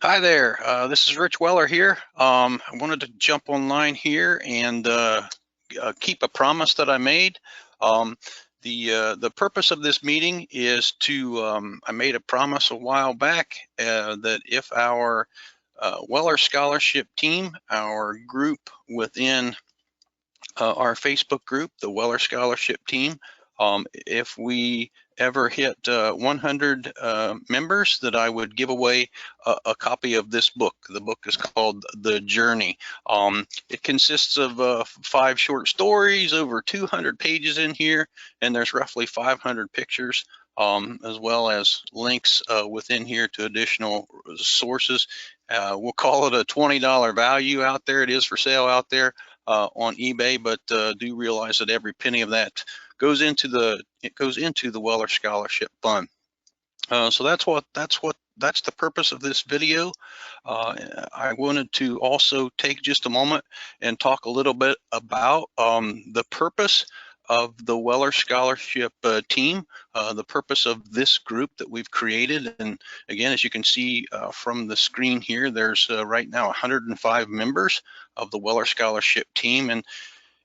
Hi there. This is Rich Weller here. I wanted to jump online here and keep a promise that I made. Um, the purpose of this meeting is to I made a promise a while back that if our Weller Scholarship team, our group within our Facebook group, the Weller Scholarship Team. If we ever hit 100 members, that I would give away a copy of this book. The book is called The Journey. It consists of 5 short stories, over 200 pages in here, and there's roughly 500 pictures. As well as links within here to additional sources. We'll call it a $20 value out there. It is for sale out there on eBay, but do realize that every penny of that goes into the Weller Scholarship Fund. So that's the purpose of this video. I wanted to also take just a moment and talk a little bit about the purpose of the Weller Scholarship team, the purpose of this group that we've created. And again, as you can see from the screen here, there's right now 105 members of the Weller Scholarship team.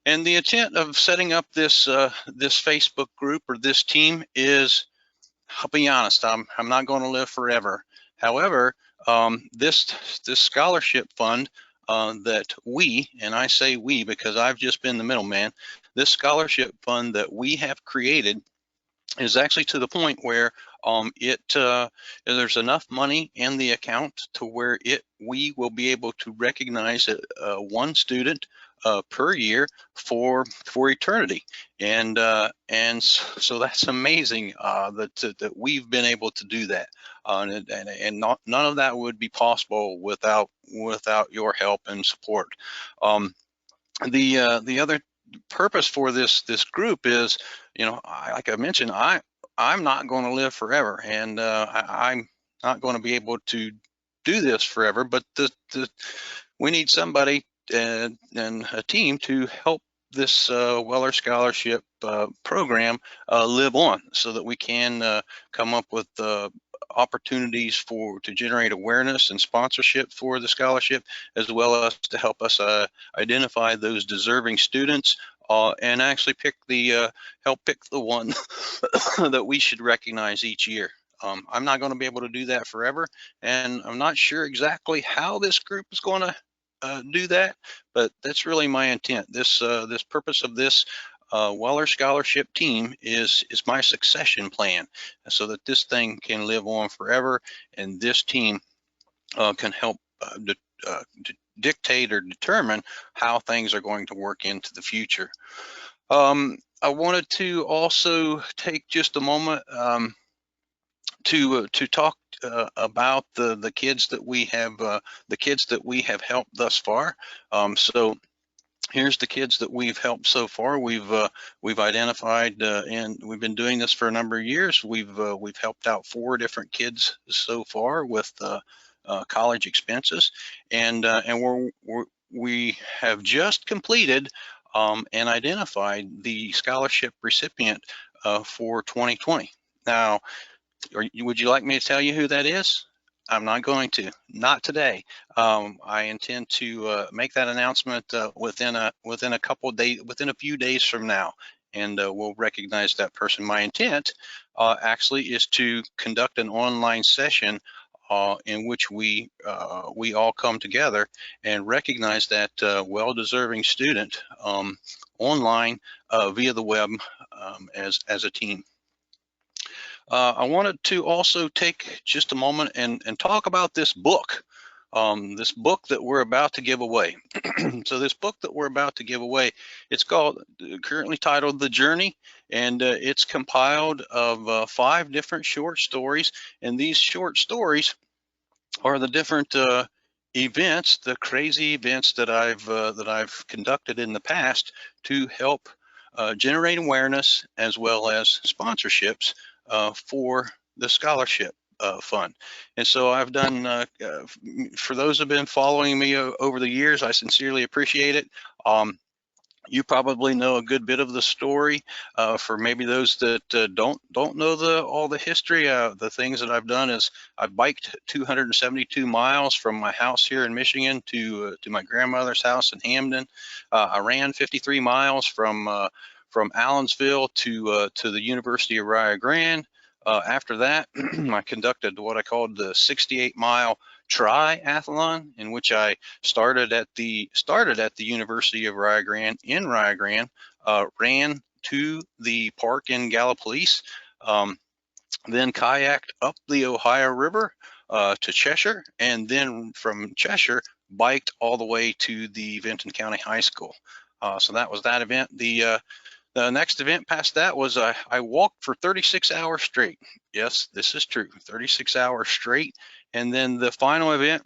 And the intent of setting up this this Facebook group or this team is, I'll be honest, I'm not going to live forever. However, this scholarship fund that we, and I say we because I've just been the middleman, this scholarship fund that we have created is actually to the point where there's enough money in the account to where we will be able to recognize one student per year for eternity, and so that's amazing that we've been able to do that, and none of that would be possible without your help and support. The other purpose for this group is, like I mentioned, I'm not going to live forever, and I'm not going to be able to do this forever. But we need somebody and a team to help this Weller Scholarship program live on, so that we can come up with opportunities to generate awareness and sponsorship for the scholarship, as well as to help us identify those deserving students and actually help pick the one that we should recognize each year. I'm not going to be able to do that forever, and I'm not sure exactly how this group is going to do that, but that's really my intent. This purpose of this Weller Scholarship team is my succession plan, so that this thing can live on forever, and this team can help dictate or determine how things are going to work into the future. I wanted to also take just a moment to talk about the kids that we have helped thus far. So here's the kids that we've helped so far. We've identified, and we've been doing this for a number of years. We've helped out 4 different kids so far with college expenses, and we have just completed and identified the scholarship recipient for 2020. Now, would you like me to tell you who that is? I'm not going to, not today. I intend to make that announcement within a couple of days, within a few days from now, and we'll recognize that person. My intent actually is to conduct an online session in which we all come together and recognize that well-deserving student online via the web as a team. I wanted to also take just a moment and talk about this book that we're about to give away. So this book that we're about to give away, it's currently titled The Journey, and it's compiled of 5 different short stories, and these short stories are the different events, the crazy events that I've conducted in the past to help generate awareness as well as sponsorships for the scholarship fund. And so I've done, for those who have been following me over the years, I sincerely appreciate it. You probably know a good bit of the story. For maybe those that don't know all the history, the things that I've done is I biked 272 miles from my house here in Michigan to my grandmother's house in Hamden. I ran 53 miles from Allensville to the University of Rio Grande. After that, I conducted what I called the 68-mile triathlon, in which I started at the University of Rio Grande in Rio Grande, ran to the park in Gallipolis, then kayaked up the Ohio River to Cheshire, and then from Cheshire biked all the way to the Vinton County High School. So that was that event. The next event past that was I walked for 36 hours straight. Yes, this is true, 36 hours straight. And then the final event,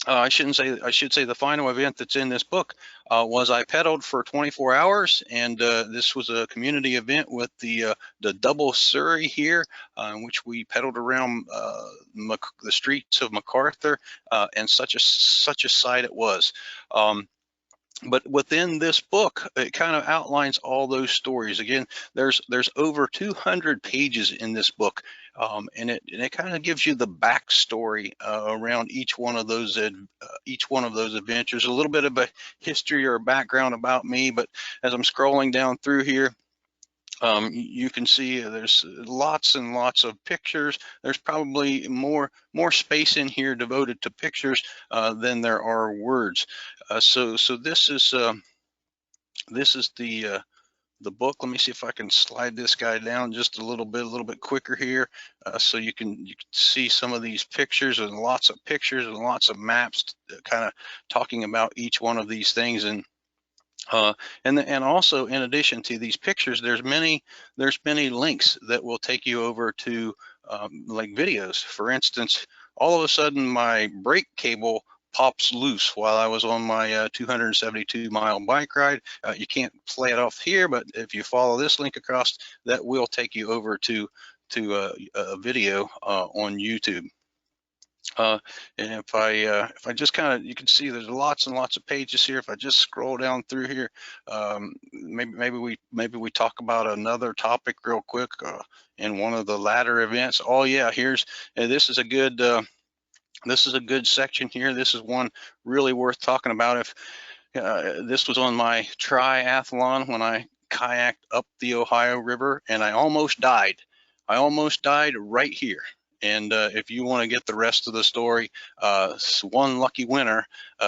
I should say the final event that's in this book was I pedaled for 24 hours, and this was a community event with the Double Surrey here, in which we pedaled around the streets of MacArthur, and such a sight it was. But within this book, it kind of outlines all those stories. Again, there's over 200 pages in this book, and it kind of gives you the backstory around each one of those adventures, a little bit of a history or background about me. But as I'm scrolling down through here, you can see there's lots and lots of pictures. There's probably more space in here devoted to pictures than there are words. So this is the book. Let me see if I can slide this guy down just a little bit quicker here, so you can see some of these pictures, and lots of pictures and lots of maps, kind of talking about each one of these things. And also, in addition to these pictures, there's many links that will take you over to like videos. For instance, all of a sudden my brake cable pops loose while I was on my 272-mile bike ride. You can't play it off here, but if you follow this link across, that will take you over to a video on YouTube. And if I just kind of, you can see there's lots and lots of pages here. If I just scroll down through here, maybe we talk about another topic real quick in one of the latter events. Oh yeah, this is a good section here. This is one really worth talking about. If this was on my triathlon when I kayaked up the Ohio River, and I almost died. I almost died right here. And if you want to get the rest of the story, one lucky winner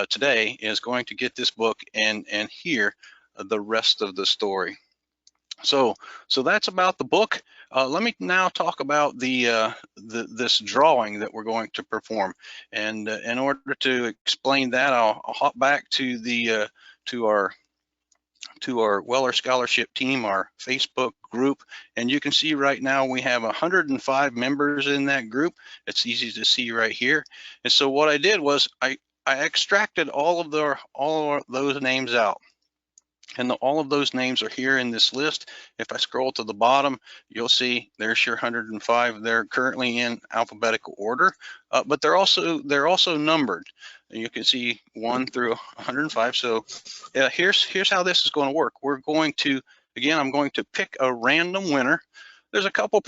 today is going to get this book and hear the rest of the story. So that's about the book. Let me now talk about this drawing that we're going to perform. And in order to explain that, I'll hop back to our Weller Scholarship Team, our Facebook group. And you can see right now we have 105 members in that group. It's easy to see right here. And so what I did was I extracted all of those names out. And all of those names are here in this list. If I scroll to the bottom, you'll see there's your 105. They're currently in alphabetical order, but they're also numbered. You can see 1 through 105. So here's how this is going to work. I'm going to pick a random winner. There's a couple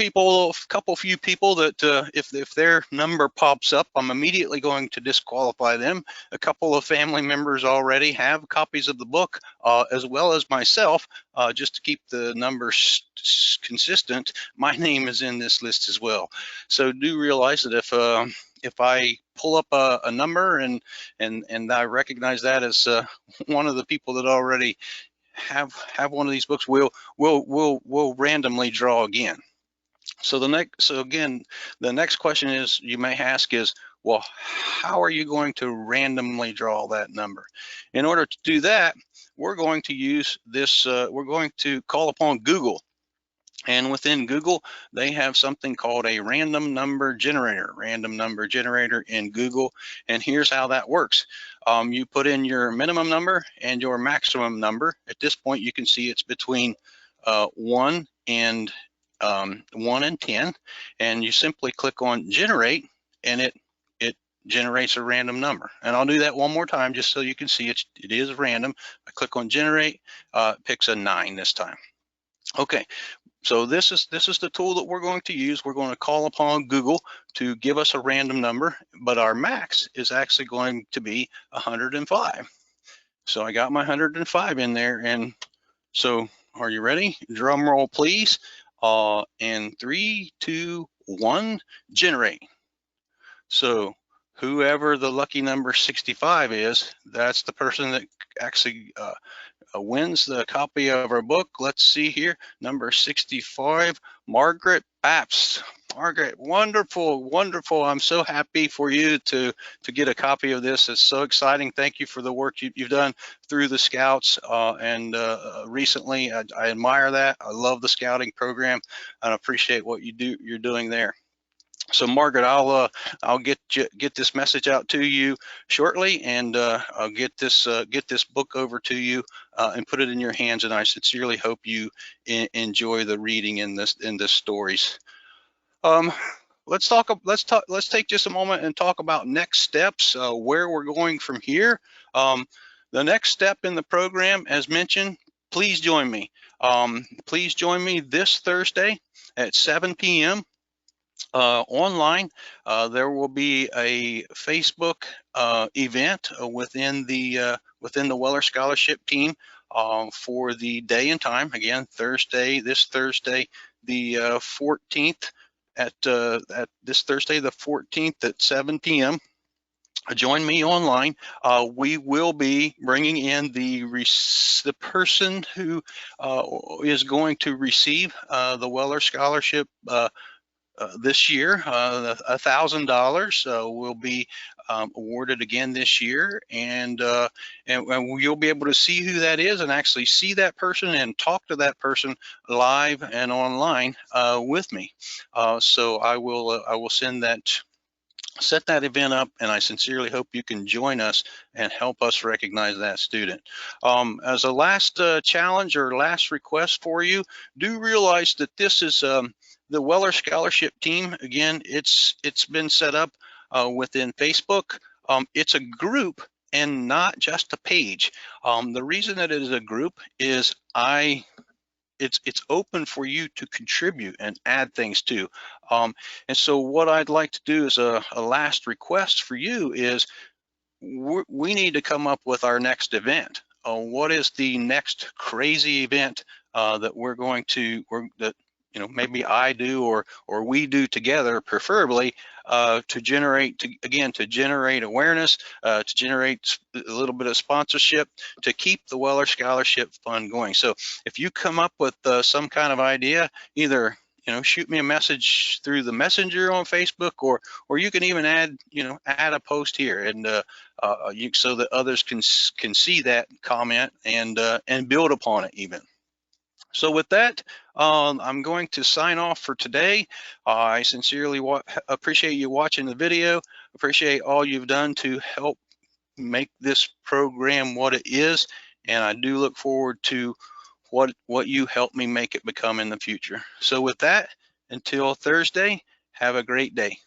few people that if their number pops up, I'm immediately going to disqualify them. A couple of family members already have copies of the book, as well as myself, just to keep the numbers consistent. My name is in this list as well. So do realize that if I pull up a number and I recognize that as one of the people that already have one of these books, we'll randomly draw again. So the next question is, you may ask is, well, how are you going to randomly draw that number? In order to do that, we're going to use this, we're going to call upon Google. And within Google, they have something called a random number generator in Google. And here's how that works. You put in your minimum number and your maximum number. At this point, you can see it's between 1 and 10. And you simply click on generate, and it generates a random number. And I'll do that one more time just so you can see it is random. I click on generate, it picks a 9 this time. Okay, so this is the tool that we're going to use. We're going to call upon Google to give us a random number, but our max is actually going to be 105. So I got my 105 in there, and so are you ready? Drum roll, please. And 3, 2, 1, generate. So whoever the lucky number 65 is, that's the person that actually wins the copy of our book. Let's see here, number 65, Margaret Bapps. Margaret, wonderful, wonderful. I'm so happy for you to get a copy of this. It's so exciting. Thank you for the work you've done through the Scouts and recently. I admire that. I love the Scouting program and appreciate what you're doing there. So Margaret, I'll get this message out to you shortly, and I'll get this book over to you and put it in your hands. And I sincerely hope you enjoy the reading in this stories. Let's take just a moment and talk about next steps, where we're going from here. The next step in the program, as mentioned, please join me. Please join me this Thursday at 7 p.m. Online. There will be a Facebook event within the Weller Scholarship team for the day and time. Again, this Thursday, the 14th at this Thursday, the 14th at 7 p.m. Join me online. We will be bringing in the person who is going to receive the Weller Scholarship this year. $1,000 will be awarded again this year, and you'll be able to see who that is and actually see that person and talk to that person live and online with me. So I will set that event up, and I sincerely hope you can join us and help us recognize that student. As a last challenge or last request for you, do realize that this is the Weller Scholarship team. Again, it's been set up within Facebook. It's a group and not just a page. The reason that it is a group is it's open for you to contribute and add things to. And so what I'd like to do as a last request for you is we need to come up with our next event. What is the next crazy event that we're going to, maybe I do or we do together, preferably to generate awareness, to generate a little bit of sponsorship, to keep the Weller Scholarship Fund going. So if you come up with some kind of idea, either shoot me a message through the messenger on Facebook, or you can even add a post here, and so that others can see that, comment, and build upon it even. So with that, I'm going to sign off for today. I sincerely appreciate you watching the video. Appreciate all you've done to help make this program what it is, and I do look forward to what you help me make it become in the future. So with that, until Thursday, have a great day.